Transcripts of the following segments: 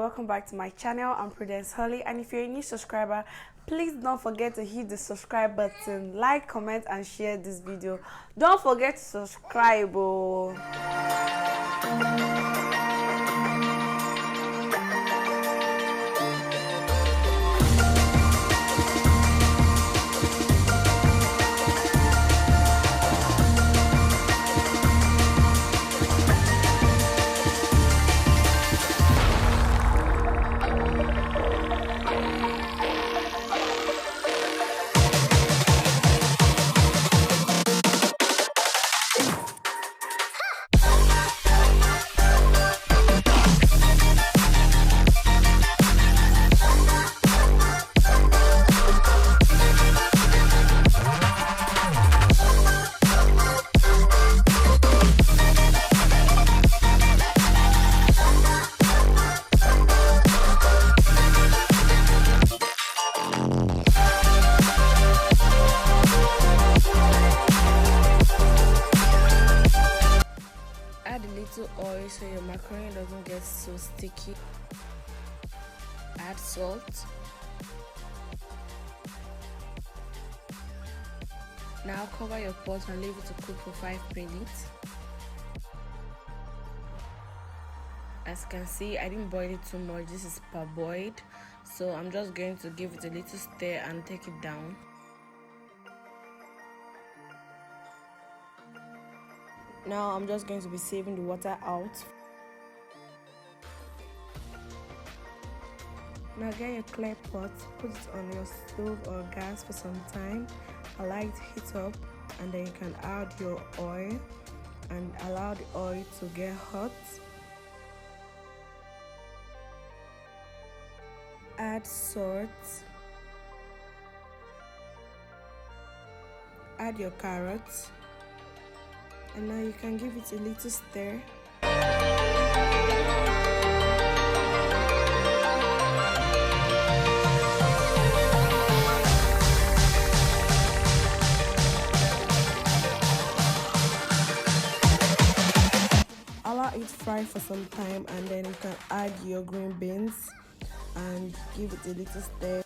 welcome back to my channel. I'm Prudence Holly, and if you're a new subscriber, please don't forget to hit the subscribe button, like, comment and share this video. Don't forget to subscribe. Oh. Add a little oil so your macaroni doesn't get so sticky. Add salt. Now cover your pot and leave it to cook for 5 minutes. As you can see, I didn't boil it too much. This is parboiled, so I'm just going to give it a little stir and take it down. Now I'm just going to be saving the water out. Now get your clear pot, put it on your stove or gas for some time, allow it to heat up, and then you can add your oil and allow the oil to get hot. Add salt. Add your carrots. And now you can give it a little stir. Allow it fry for some time, and then you can add your green beans and give it a little stir.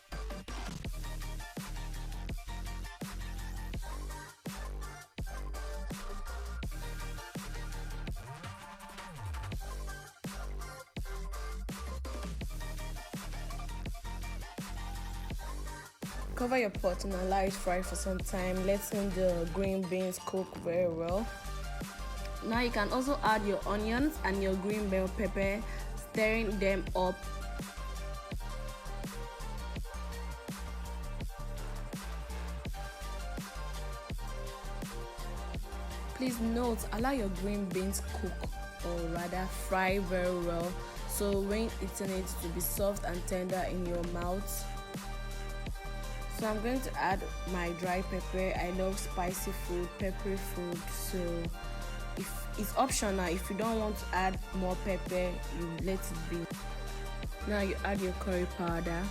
Cover your pot and allow it fry for some time, letting the green beans cook very well. Now you can also add your onions and your green bell pepper, stirring them up. Please note, allow your green beans cook, or rather fry very well, so when eating it to be soft and tender in your mouth. So I'm going to add my dry pepper. I love spicy food, peppery food, so it's optional. If you don't want to add more pepper, you let it be. Now you add your curry powder.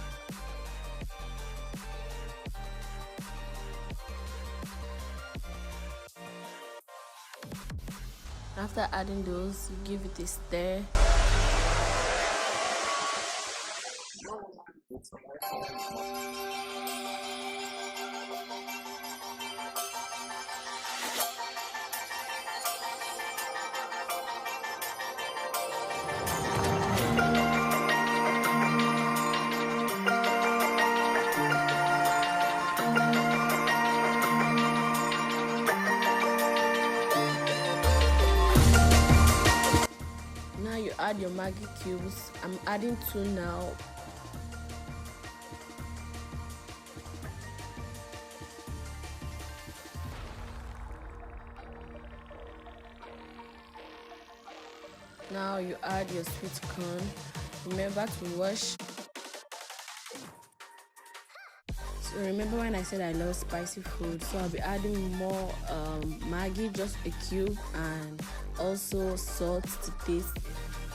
After adding those, you give it a stir. Now you add your Maggi cubes. I'm adding 2 now. Now you add your sweet corn. Remember to wash. So remember when I said I love spicy food, so I'll be adding more Maggi, just a cube, and also salt to taste.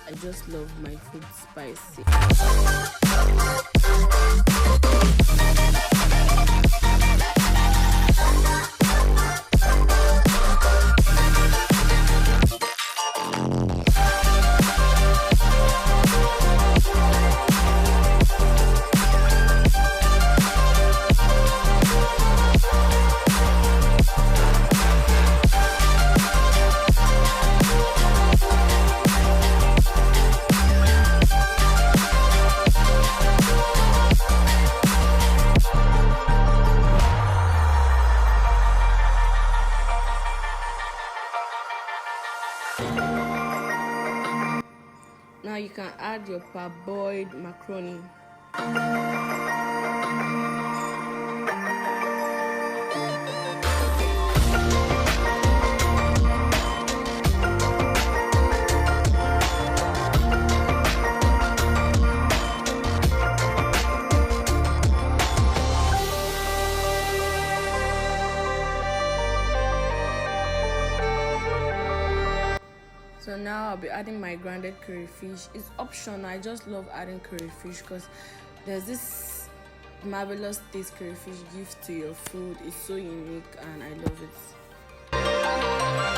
I just love my food spicy. Now you can add your parboiled macaroni. So now I'll be adding my grounded crayfish. It's optional. I just love adding crayfish because there's this marvelous taste crayfish gives to your food. It's so unique and I love it.